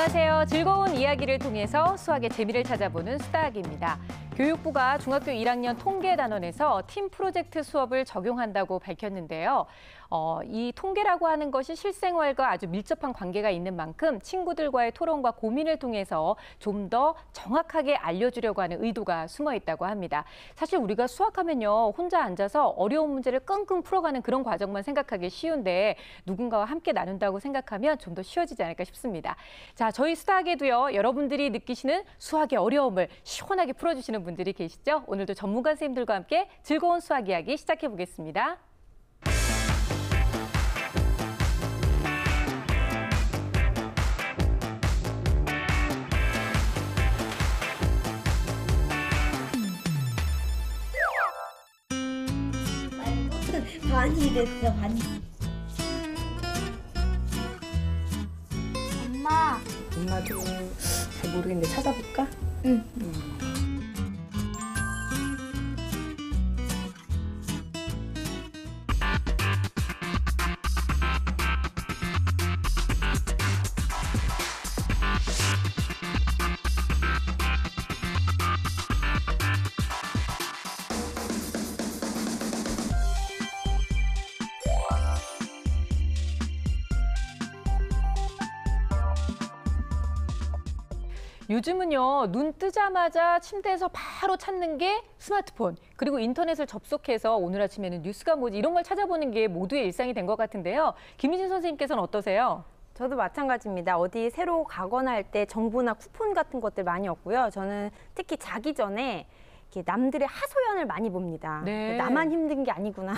안녕하세요. 즐거운 이야기를 통해서 수학의 재미를 찾아보는 수다학입니다. 교육부가 중학교 1학년 통계 단원에서 팀 프로젝트 수업을 적용한다고 밝혔는데요. 이 통계라고 하는 것이 실생활과 아주 밀접한 관계가 있는 만큼 친구들과의 토론과 고민을 통해서 좀 더 정확하게 알려주려고 하는 의도가 숨어 있다고 합니다. 사실 우리가 수학하면요, 혼자 앉아서 어려운 문제를 끙끙 풀어가는 그런 과정만 생각하기 쉬운데 누군가와 함께 나눈다고 생각하면 좀 더 쉬워지지 않을까 싶습니다. 자, 저희 수다학에도요, 여러분들이 느끼시는 수학의 어려움을 시원하게 풀어주시는 분들이 계시죠? 오늘도 전문가 선생님들과 함께 즐거운 수학 이야기 시작해 보겠습니다. 반이 됐어, 반이. 엄마. 엄마도 잘 모르겠는데 찾아볼까? 응. 요즘은요, 눈 뜨자마자 침대에서 바로 찾는 게 스마트폰, 그리고 인터넷을 접속해서 오늘 아침에는 뉴스가 뭐지 이런 걸 찾아보는 게 모두의 일상이 된 것 같은데요. 김희진 선생님께서는 어떠세요? 저도 마찬가지입니다. 어디 새로 가거나 할 때 정보나 쿠폰 같은 것들 많이 얻고요. 저는 특히 자기 전에 이렇게 남들의 하소연을 많이 봅니다. 네. 나만 힘든 게 아니구나.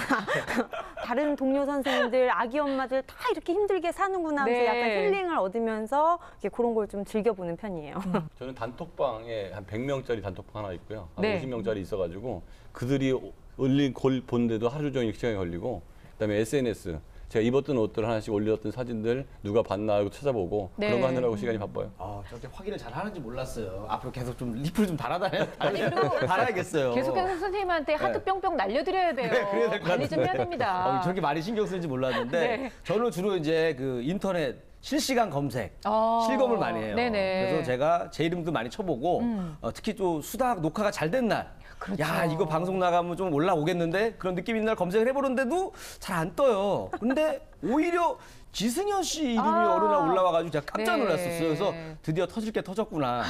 다른 동료 선생님들, 아기 엄마들 다 이렇게 힘들게 사는구나 하면서 네. 약간 힐링을 얻으면서 이렇게 그런 걸 좀 즐겨보는 편이에요. 저는 단톡방에 한 100명짜리 단톡방 하나 있고요. 한 네. 50명짜리 있어가지고 그들이 올린 글 보는데도 하루 종일 시간이 걸리고, 그다음에 SNS. 제가 입었던 옷들 하나씩 올렸던 사진들 누가 봤나 하고 찾아보고 네. 그런 거 하느라고 시간이 바빠요. 저렇게 확인을 잘 하는지 몰랐어요. 앞으로 계속 좀 리플 좀 달아야겠어요. 계속해서 선생님한테 하트 뿅뿅 날려드려야 돼요. 그래야 될것 관리 좀 해야 같은데. 됩니다. 저렇게 많이 신경 쓰는지 몰랐는데 네. 저는 주로 이제 그 인터넷 실시간 검색, 실검을 많이 해요. 네네. 그래서 제가 제 이름도 많이 쳐보고 특히 또 수다학 녹화가 잘 된 날, 그렇죠. 야 이거 방송 나가면 좀 올라오겠는데 그런 느낌 있는 날 검색을 해보는데도 잘 안 떠요. 근데 오히려 지승현 씨 이름이 어느 날 올라와가지고 제가 깜짝 네. 놀랐었어요. 그래서 드디어 터질 게 터졌구나.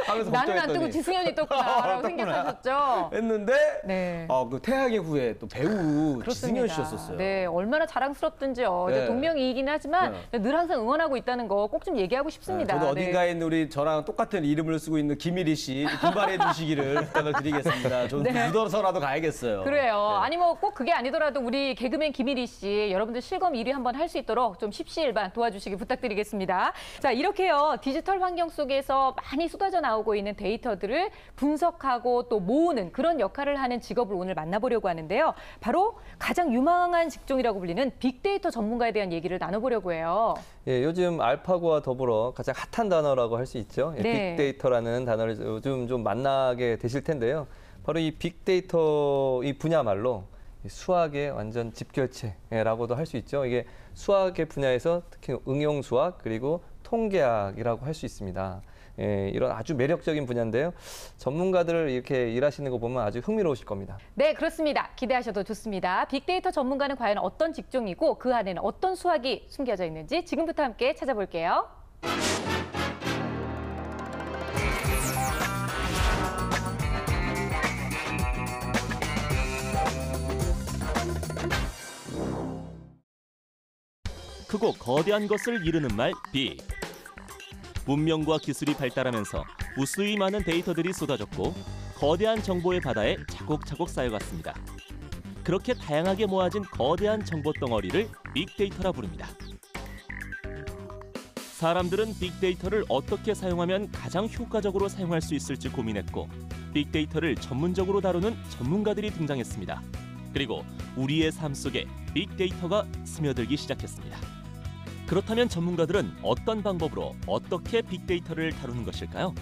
하면서 나는 안 걱정했더니 뜨고 지승현이 떴구나라고 생각하셨죠? 했는데 네. 그 태양의 후예 또 배우 그렇습니다. 지승현 씨였었어요. 네, 얼마나 자랑스럽든지요. 네. 이제 동명이인이긴 하지만 늘 항상 응원하고 있다는 거 꼭 좀 얘기하고 싶습니다. 저도 네. 어딘가에 있는 우리 저랑 똑같은 이름을 쓰고 있는 김일희 씨 분발해 주시기를 부탁을 드리겠습니다. 저는 네. 묻어서라도 가야겠어요. 그래요. 네. 아니 뭐 꼭 그게 아니더라도 우리 개그맨 김일희 씨 여러분들 실검 1위 한번 할 수 있도록 좀 십시일반 도와주시기 부탁드리겠습니다. 자, 이렇게요. 디지털 환경 속에서 많이 쏟아져 나오고 있는 데이터들을 분석하고 또 모으는 그런 역할을 하는 직업을 오늘 만나보려고 하는데요. 바로 가장 유망한 직종이라고 불리는 빅데이터 전문가에 대한 얘기를 나눠보려고 해요. 예, 요즘 알파고와 더불어 가장 핫한 단어라고 할 수 있죠. 예, 네. 빅데이터라는 단어를 요즘 좀 만나게 되실 텐데요. 바로 이 빅데이터 이 분야말로 수학의 완전 집결체라고도 할 수 있죠. 이게 수학의 분야에서 특히 응용 수학 그리고 통계학이라고 할 수 있습니다. 예, 이런 아주 매력적인 분야인데요. 전문가들을 이렇게 일하시는 거 보면 아주 흥미로우실 겁니다. 네, 그렇습니다. 기대하셔도 좋습니다. 빅데이터 전문가는 과연 어떤 직종이고 그 안에는 어떤 수학이 숨겨져 있는지 지금부터 함께 찾아볼게요. 크고 거대한 것을 이르는 말 빅. 문명과 기술이 발달하면서 무수히 많은 데이터들이 쏟아졌고 거대한 정보의 바다에 차곡차곡 쌓여갔습니다. 그렇게 다양하게 모아진 거대한 정보 덩어리를 빅데이터라 부릅니다. 사람들은 빅데이터를 어떻게 사용하면 가장 효과적으로 사용할 수 있을지 고민했고 빅데이터를 전문적으로 다루는 전문가들이 등장했습니다. 그리고 우리의 삶 속에 빅데이터가 스며들기 시작했습니다. 그렇다면 전문가들은 어떤 방법으로 어떻게 빅데이터를 다루는 것일까요?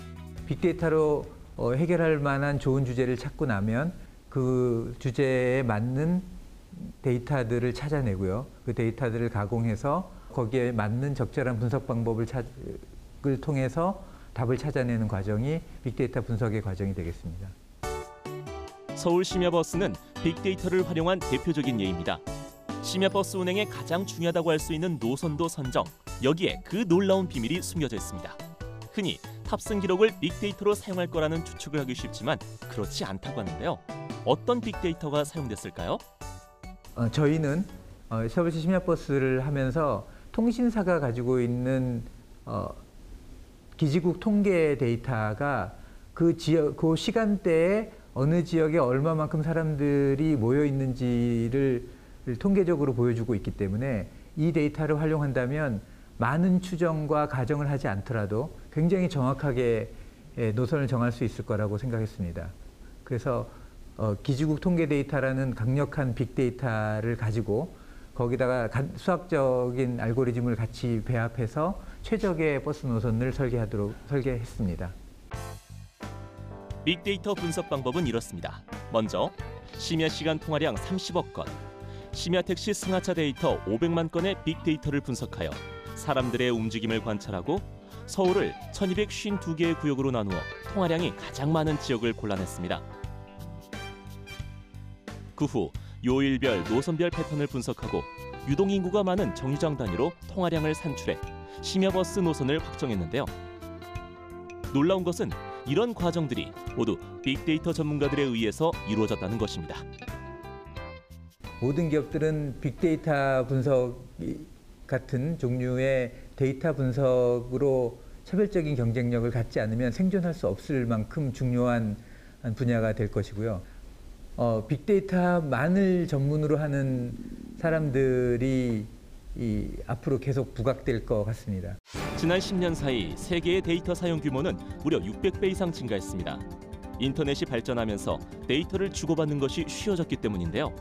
빅데이터로 해결할 만한 좋은 주제를 찾고 나면 그 주제에 맞는 데이터들을 찾아내고요. 그 데이터들을 가공해서 거기에 맞는 적절한 분석 방법을 통해서 답을 찾아내는 과정이 빅데이터 분석의 과정이 되겠습니다. 서울 심야버스는 빅데이터를 활용한 대표적인 예입니다. 심야버스 운행에 가장 중요하다고 할 수 있는 노선도 선정, 여기에 그 놀라운 비밀이 숨겨져 있습니다. 흔히 탑승 기록을 빅데이터로 사용할 거라는 추측을 하기 쉽지만 그렇지 않다고 하는데요. 어떤 빅데이터가 사용됐을까요? 저희는 서울시 심야버스를 하면서 통신사가 가지고 있는 기지국 통계 데이터가 그 시간대에 어느 지역에 얼마만큼 사람들이 모여 있는지를 통계적으로 보여주고 있기 때문에 이 데이터를 활용한다면 많은 추정과 가정을 하지 않더라도 굉장히 정확하게 노선을 정할 수 있을 거라고 생각했습니다. 그래서 기지국 통계 데이터라는 강력한 빅데이터를 가지고 거기다가 수학적인 알고리즘을 같이 배합해서 최적의 버스 노선을 설계했습니다. 빅데이터 분석 방법은 이렇습니다. 먼저 심야 시간 통화량 30억 건, 심야 택시 승하차 데이터 500만 건의 빅데이터를 분석하여 사람들의 움직임을 관찰하고 서울을 1252개의 구역으로 나누어 통화량이 가장 많은 지역을 골라냈습니다. 그 후 요일별, 노선별 패턴을 분석하고 유동인구가 많은 정류장 단위로 통화량을 산출해 심야버스 노선을 확정했는데요. 놀라운 것은 이런 과정들이 모두 빅데이터 전문가들에 의해서 이루어졌다는 것입니다. 모든 기업들은 빅데이터 분석 같은 종류의 데이터 분석으로 차별적인 경쟁력을 갖지 않으면 생존할 수 없을 만큼 중요한 분야가 될 것이고요. 빅데이터만을 전문으로 하는 사람들이 앞으로 계속 부각될 것 같습니다. 지난 10년 사이 세계의 데이터 사용 규모는 무려 600배 이상 증가했습니다. 인터넷이 발전하면서 데이터를 주고받는 것이 쉬워졌기 때문인데요.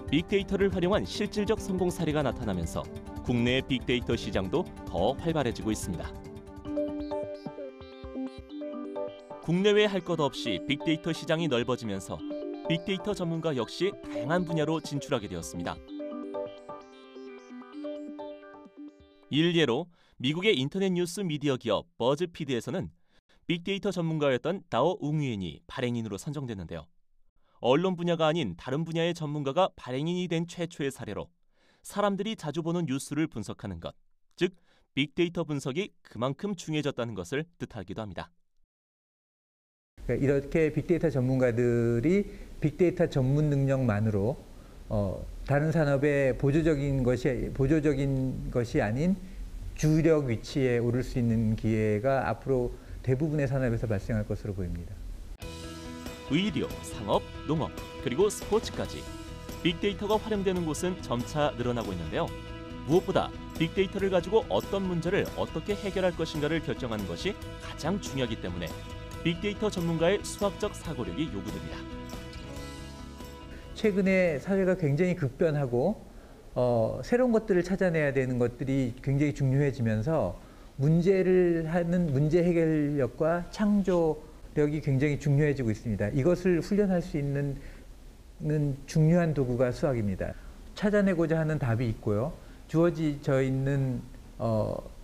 빅데이터를 활용한 실질적 성공 사례가 나타나면서 국내의 빅데이터 시장도 더 활발해지고 있습니다. 국내외 할 것 없이 빅데이터 시장이 넓어지면서 빅데이터 전문가 역시 다양한 분야로 진출하게 되었습니다. 일례로 미국의 인터넷 뉴스 미디어 기업 버즈피드에서는 빅데이터 전문가였던 다오 웅유엔이 발행인으로 선정됐는데요. 언론 분야가 아닌 다른 분야의 전문가가 발행인이 된 최초의 사례로 사람들이 자주 보는 뉴스를 분석하는 것, 즉 빅데이터 분석이 그만큼 중요해졌다는 것을 뜻하기도 합니다. 이렇게 빅데이터 전문가들이 빅데이터 전문 능력만으로 다른 산업의 보조적인 것이 아닌 주력 위치에 오를 수 있는 기회가 앞으로 대부분의 산업에서 발생할 것으로 보입니다. 의료, 상업, 농업, 그리고 스포츠까지 빅데이터가 활용되는 곳은 점차 늘어나고 있는데요. 무엇보다 빅데이터를 가지고 어떤 문제를 어떻게 해결할 것인가를 결정하는 것이 가장 중요하기 때문에 빅데이터 전문가의 수학적 사고력이 요구됩니다. 최근에 사회가 굉장히 급변하고 새로운 것들을 찾아내야 되는 것들이 굉장히 중요해지면서 문제를 하는 문제 해결력과 창조력이 굉장히 중요해지고 있습니다. 이것을 훈련할 수 있는 중요한 도구가 수학입니다. 찾아내고자 하는 답이 있고요. 주어져 있는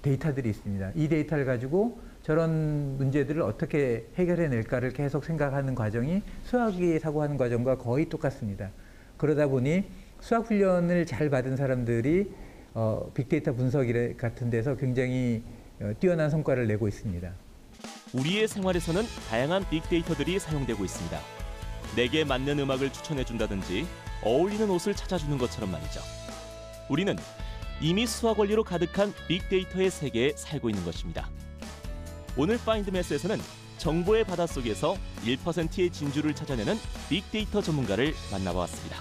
데이터들이 있습니다. 이 데이터를 가지고 저런 문제들을 어떻게 해결해낼까를 계속 생각하는 과정이 수학이 사고하는 과정과 거의 똑같습니다. 그러다 보니 수학 훈련을 잘 받은 사람들이 빅데이터 분석 같은 데서 굉장히 뛰어난 성과를 내고 있습니다. 우리의 생활에서는 다양한 빅데이터들이 사용되고 있습니다. 내게 맞는 음악을 추천해준다든지 어울리는 옷을 찾아주는 것처럼 말이죠. 우리는 이미 수학 원리로 가득한 빅데이터의 세계에 살고 있는 것입니다. 오늘 파인드매스에서는 정보의 바닷속에서 1%의 진주를 찾아내는 빅데이터 전문가를 만나보았습니다.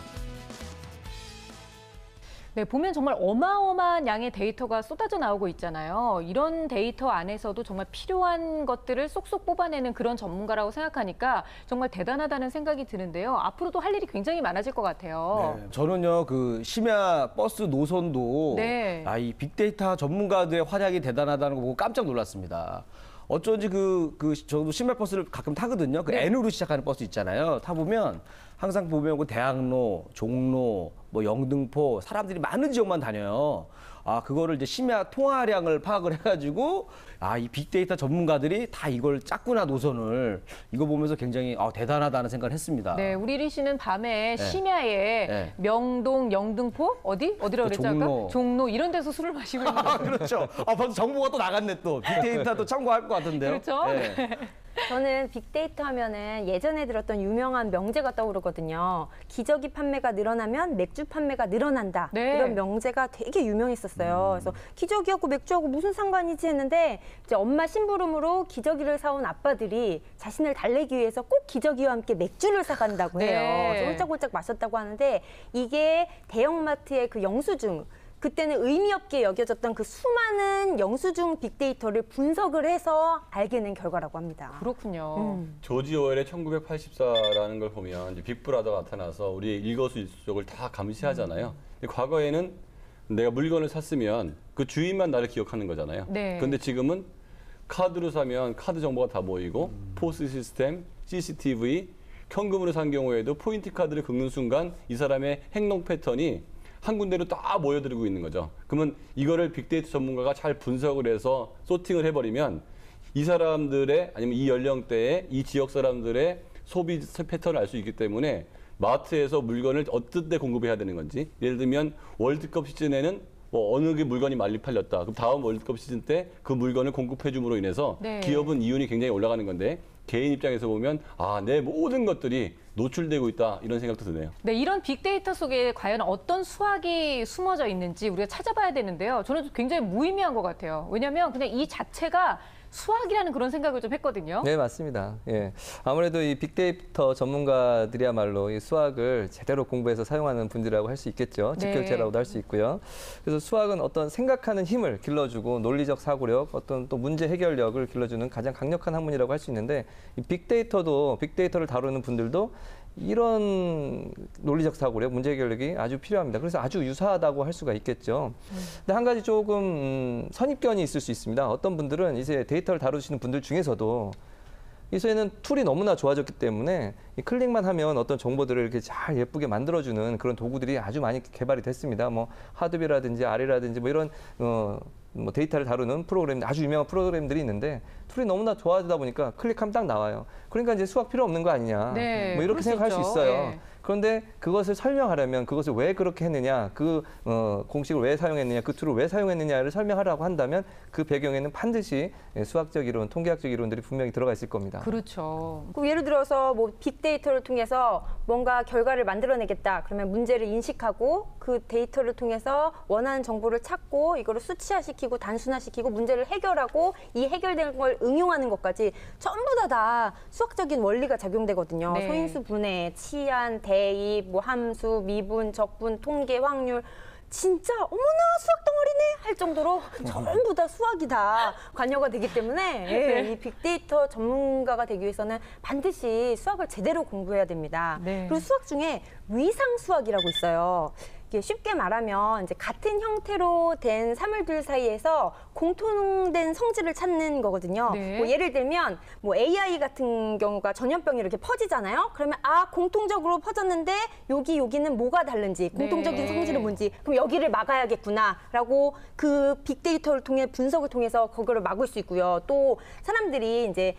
네, 보면 정말 어마어마한 양의 데이터가 쏟아져 나오고 있잖아요. 이런 데이터 안에서도 정말 필요한 것들을 쏙쏙 뽑아내는 그런 전문가라고 생각하니까 정말 대단하다는 생각이 드는데요. 앞으로도 할 일이 굉장히 많아질 것 같아요. 네, 저는요, 그 심야 버스 노선도 네. 이 빅데이터 전문가들의 활약이 대단하다는 거 보고 깜짝 놀랐습니다. 어쩐지 저도 심야 버스를 가끔 타거든요. 그 네. N으로 시작하는 버스 있잖아요. 타보면 항상 보면 그 대학로, 종로, 뭐 영등포 사람들이 많은 지역만 다녀요. 그거를 이제 심야 통화량을 파악을 해가지고 이 빅데이터 전문가들이 다 이걸 짰구나 노선을 이거 보면서 굉장히 대단하다는 생각을 했습니다. 네, 우리 리 씨는 밤에 심야에 네. 명동, 영등포 어디라고 그랬죠? 아까? 종로 이런 데서 술을 마시고 있는 거예요. 그렇죠. 벌써 정보가 또 나갔네 또. 빅데이터도 참고할 것 같은데요. 그렇죠. 네. 저는 빅데이터 하면은 예전에 들었던 유명한 명제가 떠오르거든요. 기저귀 판매가 늘어나면 맥주 판매가 늘어난다. 네. 이런 명제가 되게 유명했었어요. 그래서 기저귀하고 맥주하고 무슨 상관이지 했는데 이제 엄마 심부름으로 기저귀를 사온 아빠들이 자신을 달래기 위해서 꼭 기저귀와 함께 맥주를 사간다고 해요. 네. 그래서 홀짝홀짝 마셨다고 하는데 이게 대형마트의 그 영수증 그때는 의미 없게 여겨졌던 그 수많은 영수증 빅데이터를 분석을 해서 알게 된 결과라고 합니다. 그렇군요. 조지 오웰의 1984라는 걸 보면 이제 빅브라더가 나타나서 우리의 일거수일투족을 다 감시하잖아요. 근데 과거에는 내가 물건을 샀으면 그 주인만 나를 기억하는 거잖아요. 네. 그런데 지금은 카드로 사면 카드 정보가 다 모이고 포스 시스템, CCTV, 현금으로 산 경우에도 포인트 카드를 긁는 순간 이 사람의 행동 패턴이 한 군데로 다 모여들고 있는 거죠. 그러면 이거를 빅데이터 전문가가 잘 분석을 해서 소팅을 해버리면 이 사람들의 아니면 이 연령대의 이 지역 사람들의 소비 패턴을 알 수 있기 때문에 마트에서 물건을 어떤 때 공급해야 되는 건지 예를 들면 월드컵 시즌에는 뭐 어느 게 물건이 많이 팔렸다. 그럼 다음 월드컵 시즌 때 그 물건을 공급해 줌으로 인해서 네. 기업은 이윤이 굉장히 올라가는 건데 개인 입장에서 보면 내 모든 것들이 노출되고 있다 이런 생각도 드네요. 네, 이런 빅데이터 속에 과연 어떤 수학이 숨어져 있는지 우리가 찾아봐야 되는데요. 저는 굉장히 무의미한 것 같아요. 왜냐하면 그냥 이 자체가 수학이라는 그런 생각을 좀 했거든요. 네, 맞습니다. 예. 아무래도 이 빅데이터 전문가들이야말로 이 수학을 제대로 공부해서 사용하는 분들이라고 할 수 있겠죠. 집결체라고도 할 수 있고요. 그래서 수학은 어떤 생각하는 힘을 길러주고 논리적 사고력, 어떤 또 문제 해결력을 길러주는 가장 강력한 학문이라고 할 수 있는데 이 빅데이터를 다루는 분들도 이런 논리적 사고력, 문제 해결력이 아주 필요합니다. 그래서 아주 유사하다고 할 수가 있겠죠. 근데 한 가지 조금 선입견이 있을 수 있습니다. 어떤 분들은 이제 데이터를 다루시는 분들 중에서도 이제는 툴이 너무나 좋아졌기 때문에 이 클릭만 하면 어떤 정보들을 이렇게 잘 예쁘게 만들어주는 그런 도구들이 아주 많이 개발이 됐습니다. 뭐 하드비라든지 아리라든지 뭐 이런 뭐 데이터를 다루는 프로그램, 아주 유명한 프로그램들이 있는데 툴이 너무나 좋아지다 보니까 클릭하면 딱 나와요. 그러니까 이제 수학 필요 없는 거 아니냐. 네, 뭐 이렇게 생각할 수 있죠. 있어요. 네. 그런데 그것을 설명하려면 그것을 왜 그렇게 했느냐, 그 공식을 왜 사용했느냐, 그 툴을 왜 사용했느냐를 설명하라고 한다면 그 배경에는 반드시 수학적 이론, 통계학적 이론들이 분명히 들어가 있을 겁니다. 그렇죠. 그럼 예를 들어서 뭐 빅데이터를 통해서 뭔가 결과를 만들어내겠다. 그러면 문제를 인식하고 그 데이터를 통해서 원하는 정보를 찾고 이거를 수치화시키고 단순화시키고 문제를 해결하고 이 해결된 걸 응용하는 것까지 전부 다 수학적인 원리가 작용되거든요. 네. 소인수 분해, 치안, 대입, 뭐 함수, 미분, 적분, 통계, 확률. 진짜 어머나 수학 덩어리네 할 정도로 전부 다 수학이 다 관여가 되기 때문에 이 빅데이터 전문가가 되기 위해서는 반드시 수학을 제대로 공부해야 됩니다. 네. 그리고 수학 중에 위상 수학이라고 있어요. 이게 쉽게 말하면 이제 같은 형태로 된 사물들 사이에서 공통된 성질을 찾는 거거든요. 네. 뭐 예를 들면 뭐 AI 같은 경우가 전염병이 이렇게 퍼지잖아요. 그러면 공통적으로 퍼졌는데 여기는 뭐가 다른지, 공통적인 네. 성질은 뭔지, 그럼 여기를 막아야겠구나라고 그 빅데이터를 통해 분석을 통해서 그거를 막을 수 있고요. 또 사람들이 이제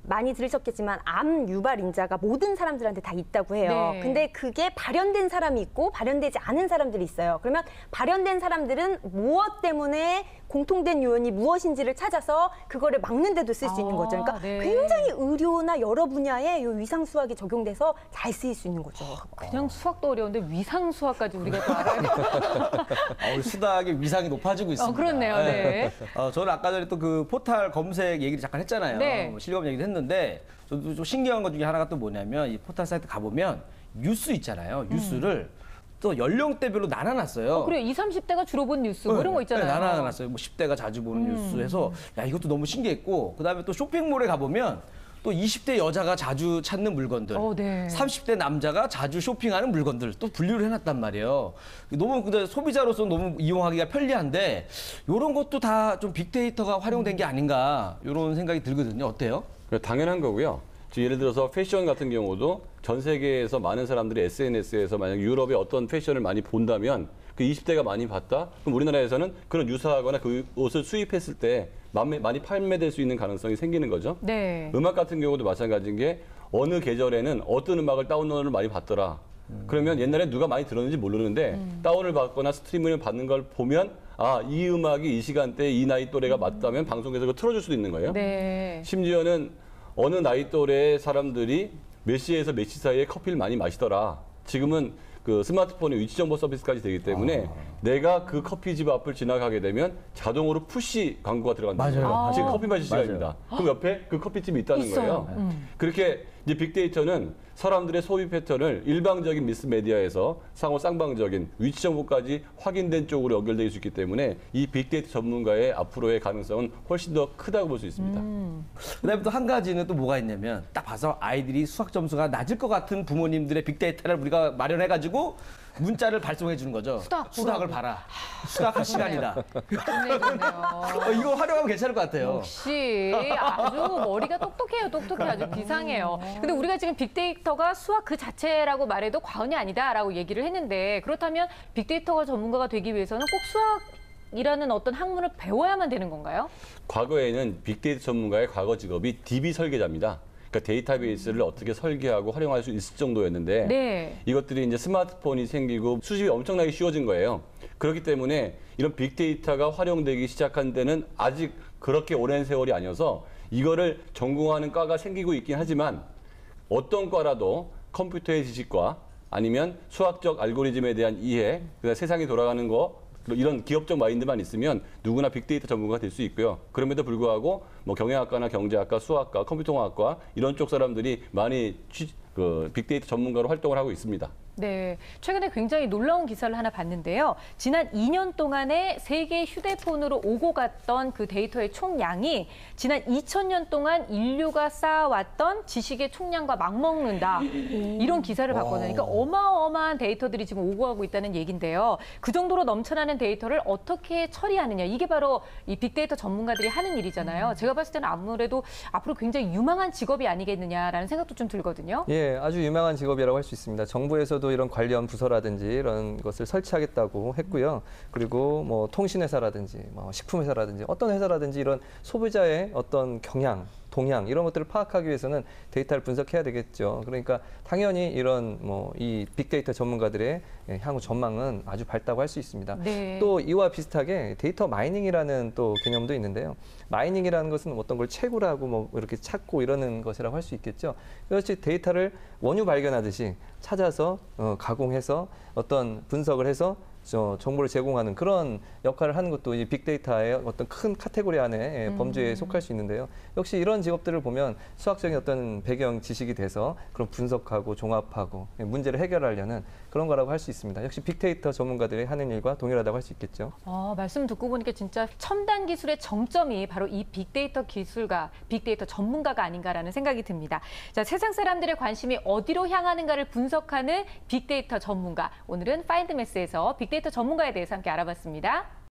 많이 들으셨겠지만 암 유발인자가 모든 사람들한테 다 있다고 해요. 네. 근데 그게 발현된 사람이 있고 발현되지 않은 사람들이 있어요. 그러면 발현된 사람들은 무엇 때문에 공통된 요인이 무엇인지를 찾아서 그거를 막는 데도 쓸 수 있는 거죠. 그러니까 네. 굉장히 의료나 여러 분야에 이 위상 수학이 적용돼서 잘 쓰일 수 있는 거죠. 그냥 수학도 어려운데 위상 수학까지 우리가 또 알아야 돼요. 수학의 위상이 높아지고 있습니다. 그렇네요. 네. 저는 아까 전에 또 그 포탈 검색 얘기를 잠깐 했잖아요. 네. 뭐 실검 얘기도 했는데 저도 좀 신기한 것 중에 하나가 또 뭐냐면 이 포탈 사이트 가보면 뉴스 있잖아요. 뉴스를 또 연령대별로 나눠놨어요. 그래요. 20, 30대가 주로 본 뉴스 뭐 이런 거 있잖아요. 네, 나눠놨어요. 뭐 10대가 자주 보는 뉴스 해서 야 이것도 너무 신기했고 그다음에 또 쇼핑몰에 가보면 또 20대 여자가 자주 찾는 물건들, 네. 30대 남자가 자주 쇼핑하는 물건들 또 분류를 해놨단 말이에요. 너무 근데 소비자로서 너무 이용하기가 편리한데 이런 것도 다 좀 빅데이터가 활용된 게 아닌가 이런 생각이 들거든요. 어때요? 당연한 거고요. 지금 예를 들어서 패션 같은 경우도 전 세계에서 많은 사람들이 SNS에서 만약 유럽의 어떤 패션을 많이 본다면 그 20대가 많이 봤다? 그럼 우리나라에서는 그런 유사하거나 그 옷을 수입했을 때 많이 판매될 수 있는 가능성이 생기는 거죠. 네. 음악 같은 경우도 마찬가지인 게 어느 계절에는 어떤 음악을 다운로드를 많이 받더라. 그러면 옛날에 누가 많이 들었는지 모르는데 다운을 받거나 스트리밍을 받는 걸 보면 아, 이 음악이 이 시간대에 이 나이 또래가 맞다면 방송에서 그거 틀어줄 수도 있는 거예요. 네. 심지어는 어느 나이 또래의 사람들이 몇 시에서 몇 시 사이에 커피를 많이 마시더라. 지금은 그 스마트폰의 위치 정보 서비스까지 되기 때문에 내가 그 커피집 앞을 지나가게 되면 자동으로 푸시 광고가 들어간다는 맞아요. 거예요. 지금 커피 마실 맞아요. 시간입니다. 그럼 옆에 그 커피집이 있다는 있어요. 거예요. 그렇게 이제 빅데이터는 사람들의 소비 패턴을 일방적인 미스 메디어에서 상호 쌍방적인 위치 정보까지 확인된 쪽으로 연결될 수 있기 때문에 이 빅데이터 전문가의 앞으로의 가능성은 훨씬 더 크다고 볼 수 있습니다. 그다음에 또 한 가지는 또 뭐가 있냐면 딱 봐서 아이들이 수학 점수가 낮을 것 같은 부모님들의 빅데이터를 우리가 마련해가지고 문자를 발송해 주는 거죠. 수학을 봐라. 수학할 시간이다. 좋네요, 좋네요. 이거 활용하면 괜찮을 것 같아요. 역시 아주 머리가 똑똑해요, 똑똑해 아주 비상해요. 근데 우리가 지금 빅데이터가 수학 그 자체라고 말해도 과언이 아니다라고 얘기를 했는데 그렇다면 빅데이터가 전문가가 되기 위해서는 꼭 수학이라는 어떤 학문을 배워야만 되는 건가요? 과거에는 빅데이터 전문가의 과거 직업이 DB 설계자입니다. 그러니까 데이터베이스를 어떻게 설계하고 활용할 수 있을 정도였는데 네. 이것들이 이제 스마트폰이 생기고 수집이 엄청나게 쉬워진 거예요. 그렇기 때문에 이런 빅데이터가 활용되기 시작한 데는 아직 그렇게 오랜 세월이 아니어서 이거를 전공하는 과가 생기고 있긴 하지만 어떤 과라도 컴퓨터의 지식과 아니면 수학적 알고리즘에 대한 이해, 그다음에 세상이 돌아가는 거 이런 기업적 마인드만 있으면 누구나 빅데이터 전문가가 될 수 있고요. 그럼에도 불구하고 뭐 경영학과나 경제학과, 수학과, 컴퓨터공학과 이런 쪽 사람들이 많이 빅데이터 전문가로 활동을 하고 있습니다. 네, 최근에 굉장히 놀라운 기사를 하나 봤는데요. 지난 2년 동안에 세계 휴대폰으로 오고 갔던 그 데이터의 총량이 지난 2000년 동안 인류가 쌓아왔던 지식의 총량과 맞먹는다. 이런 기사를 봤거든요. 그러니까 어마어마한 데이터들이 지금 오고 가고 있다는 얘기인데요. 그 정도로 넘쳐나는 데이터를 어떻게 처리하느냐. 이게 바로 이 빅데이터 전문가들이 하는 일이잖아요. 제가 봤을 때는 아무래도 앞으로 굉장히 유망한 직업이 아니겠느냐라는 생각도 좀 들거든요. 예, 아주 유명한 직업이라고 할 수 있습니다. 정부에서도 이런 관련 부서라든지 이런 것을 설치하겠다고 했고요. 그리고 뭐 통신회사라든지 뭐 식품회사라든지 어떤 회사라든지 이런 소비자의 어떤 경향, 동향 이런 것들을 파악하기 위해서는 데이터를 분석해야 되겠죠. 그러니까 당연히 이런 뭐 이 빅데이터 전문가들의 향후 전망은 아주 밝다고 할 수 있습니다. 네. 또 이와 비슷하게 데이터 마이닝이라는 또 개념도 있는데요. 마이닝이라는 것은 어떤 걸 채굴 하고 뭐 이렇게 찾고 이러는 것이라고 할 수 있겠죠. 그렇지 데이터를 원유 발견하듯이 찾아서 가공해서 어떤 분석을 해서 정보를 제공하는 그런 역할을 하는 것도 이 빅데이터의 어떤 큰 카테고리 안에 범주에 속할 수 있는데요. 역시 이런 직업들을 보면 수학적인 어떤 배경 지식이 돼서 그런 분석하고 종합하고 문제를 해결하려는 그런 거라고 할 수 있습니다. 역시 빅데이터 전문가들이 하는 일과 동일하다고 할 수 있겠죠. 말씀 듣고 보니까 진짜 첨단 기술의 정점이 바로 이 빅데이터 기술가, 빅데이터 전문가가 아닌가라는 생각이 듭니다. 자, 세상 사람들의 관심이 어디로 향하는가를 분석하는 빅데이터 전문가. 오늘은 파인드매스에서 빅데이터 전문가에 대해서 함께 알아봤습니다.